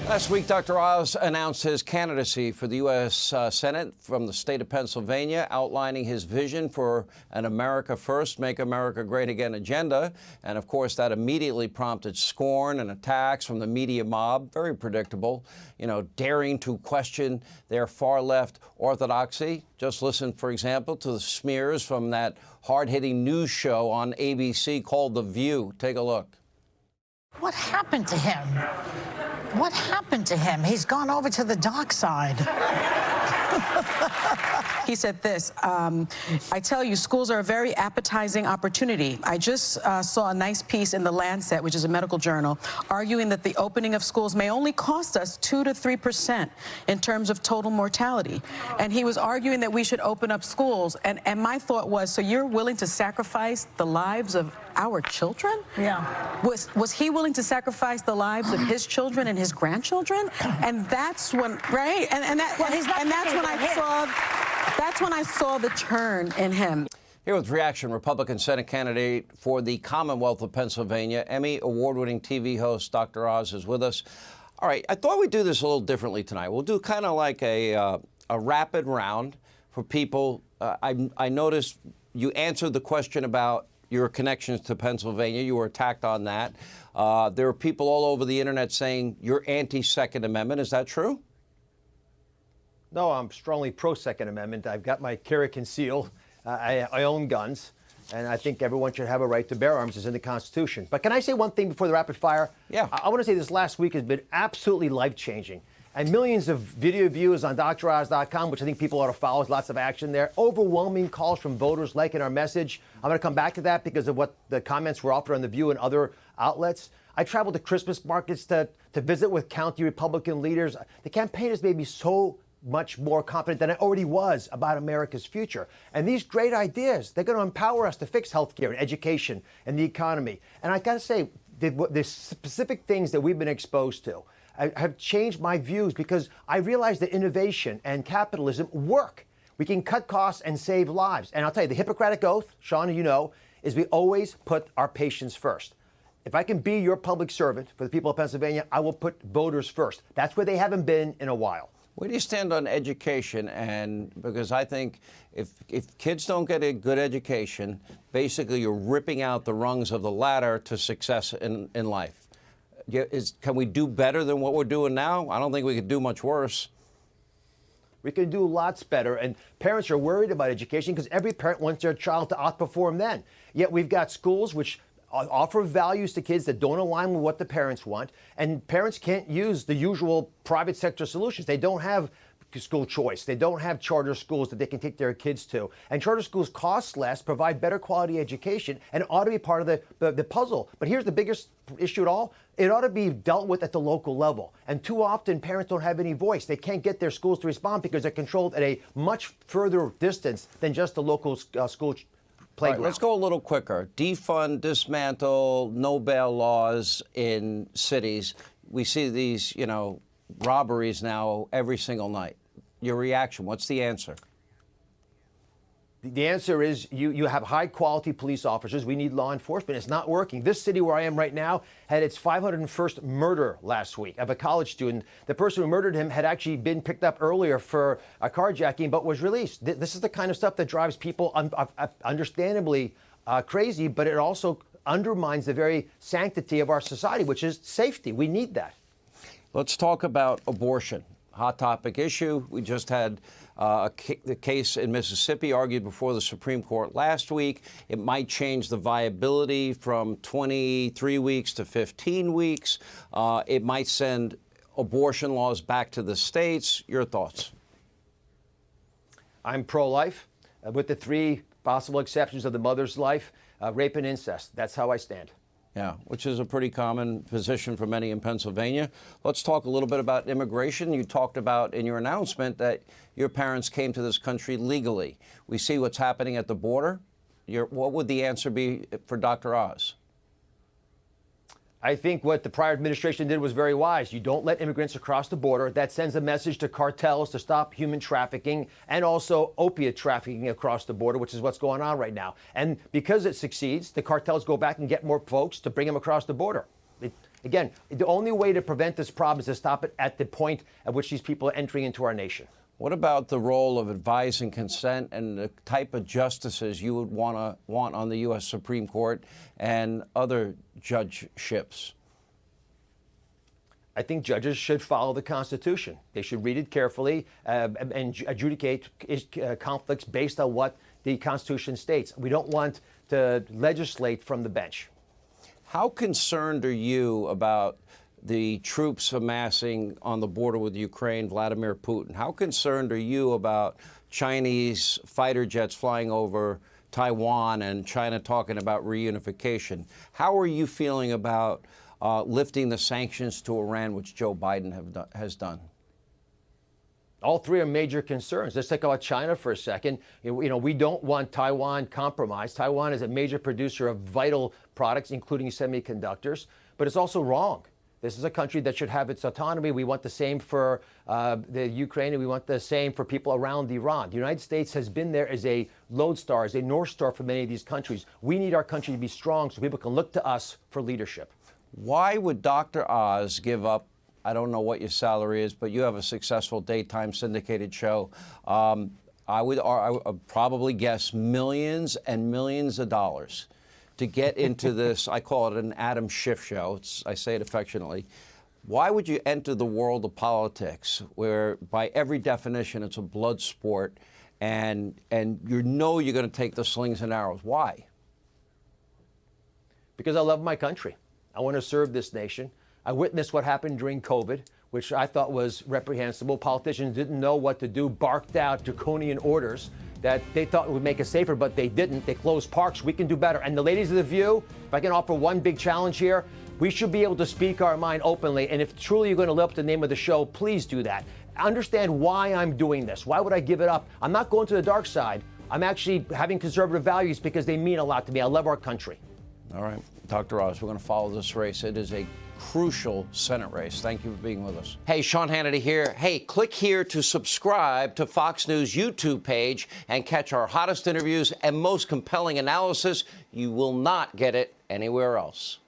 Last week, Dr. Oz announced his candidacy for the U.S. Senate from the state of Pennsylvania, outlining his vision for an America First, Make America Great Again agenda. And of course, that immediately prompted scorn and attacks from the media mob. Very predictable, daring to question their far-left orthodoxy. Just listen, for example, to the smears from that hard-hitting news show on ABC called The View. Take a look. What happened to him? What happened to him? He's gone over to the dark side. He said this, I tell you, schools are a very appetizing opportunity. I just saw a nice piece in The Lancet, which is a medical journal, arguing that the opening of schools may only cost us 2 to 3% in terms of total mortality. And he was arguing that we should open up schools. And my thought was, so you're willing to sacrifice the lives of our children? Yeah. Was he willing to sacrifice the lives of his children and his grandchildren? And that's when, right? And that's when I saw the turn in him. Here with reaction, Republican Senate candidate for the Commonwealth of Pennsylvania, Emmy award-winning TV host Dr. Oz is with us. All right, I thought we'd do this a little differently tonight. We'll do kind of like a rapid round for people. I noticed you answered the question about your connections to Pennsylvania. You were attacked on that. There are people all over the internet saying you're anti-Second Amendment. Is that true? No, I'm strongly pro-Second Amendment. I've got my carry concealed. I own guns, and I think everyone should have a right to bear arms as in the Constitution. But can I say one thing before the rapid fire? Yeah. I want to say this last week has been absolutely life-changing. And millions of video views on DrOz.com, which I think people ought to follow. There's lots of action there. Overwhelming calls from voters liking our message. I'm going to come back to that because of what the comments were offered on The View and other outlets. I traveled to Christmas markets to visit with county Republican leaders. The campaign has made me so much more confident than I already was about America's future. And these great ideas, they're going to empower us to fix healthcare and education and the economy. And I got to say, the specific things that we've been exposed to have changed my views because I realize that innovation and capitalism work. We can cut costs and save lives. And I'll tell you, the Hippocratic Oath, Sean, is we always put our patients first. If I can be your public servant for the people of Pennsylvania, I will put voters first. That's where they haven't been in a while. Where do you stand on education? And because I think if kids don't get a good education, basically you're ripping out the rungs of the ladder to success in life. Can we do better than what we're doing now? I don't think we could do much worse. We can do lots better, and parents are worried about education because every parent wants their child to outperform them. Yet we've got schools which offer values to kids that don't align with what the parents want, and parents can't use the usual private sector solutions. They don't have school choice. They don't have charter schools that they can take their kids to. And charter schools cost less, provide better quality education, and ought to be part of the puzzle. But here's the biggest issue at all. It ought to be dealt with at the local level. And too often, parents don't have any voice. They can't get their schools to respond because they're controlled at a much further distance than just the local school playground. Right, let's go a little quicker. Defund, dismantle, no bail laws in cities. We see these, robberies now every single night. Your reaction, what's the answer? The answer is you have high-quality police officers. We need law enforcement. It's not working. This city where I am right now had its 501st murder last week of a college student. The person who murdered him had actually been picked up earlier for a carjacking but was released. This is the kind of stuff that drives people understandably crazy, but it also undermines the very sanctity of our society, which is safety. We need that. Let's talk about abortion. Hot topic issue. We just had the case in Mississippi argued before the Supreme Court last week. It might change the viability from 23 weeks to 15 weeks. It might send abortion laws back to the states. Your thoughts? I'm pro-life, with the 3 possible exceptions of the mother's life, rape and incest. That's how I stand. Yeah, which is a pretty common position for many in Pennsylvania. Let's talk a little bit about immigration. You talked about in your announcement that your parents came to this country legally. We see what's happening at the border. What would the answer be for Dr. Oz? I think what the prior administration did was very wise. You don't let immigrants across the border. That sends a message to cartels to stop human trafficking and also opiate trafficking across the border, which is what's going on right now. And because it succeeds, the cartels go back and get more folks to bring them across the border. Again, the only way to prevent this problem is to stop it at the point at which these people are entering into our nation. What about the role of advice and consent and the type of justices you would want on the U.S. Supreme Court and other judgeships? I think judges should follow the Constitution. They should read it carefully and adjudicate conflicts based on what the Constitution states. We don't want to legislate from the bench. How concerned are you about the troops amassing on the border with Ukraine, Vladimir Putin? How concerned are you about Chinese fighter jets flying over Taiwan and China talking about reunification? How are you feeling about lifting the sanctions to Iran, which Joe Biden has done? All three are major concerns. Let's talk about China for a second. We don't want Taiwan compromised. Taiwan is a major producer of vital products, including semiconductors, but it's also wrong. This is a country that should have its autonomy. We want the same for the Ukraine, and we want the same for people around Iran. The United States has been there as a lodestar, as a North Star for many of these countries. We need our country to be strong so people can look to us for leadership. Why would Dr. Oz give up, I don't know what your salary is, but you have a successful daytime syndicated show. I would probably guess millions and millions of dollars to get into this. I call it an Adam Schiff show. I say it affectionately. Why would you enter the world of politics where, by every definition, it's a blood sport and you're going to take the slings and arrows? Why? Because I love my country. I want to serve this nation. I witnessed what happened during COVID, which I thought was reprehensible. Politicians didn't know what to do, barked out draconian orders that they thought would make us safer, but they didn't. They closed parks. We can do better. And the ladies of The View, if I can offer one big challenge here, we should be able to speak our mind openly. And if truly you're going to live up to the name of the show, please do that. Understand why I'm doing this. Why would I give it up? I'm not going to the dark side. I'm actually having conservative values because they mean a lot to me. I love our country. All right, Dr. Oz, we're going to follow this race. It is a crucial Senate race. Thank you for being with us. Hey, Sean Hannity here. Hey, click here to subscribe to Fox News YouTube page and catch our hottest interviews and most compelling analysis. You will not get it anywhere else.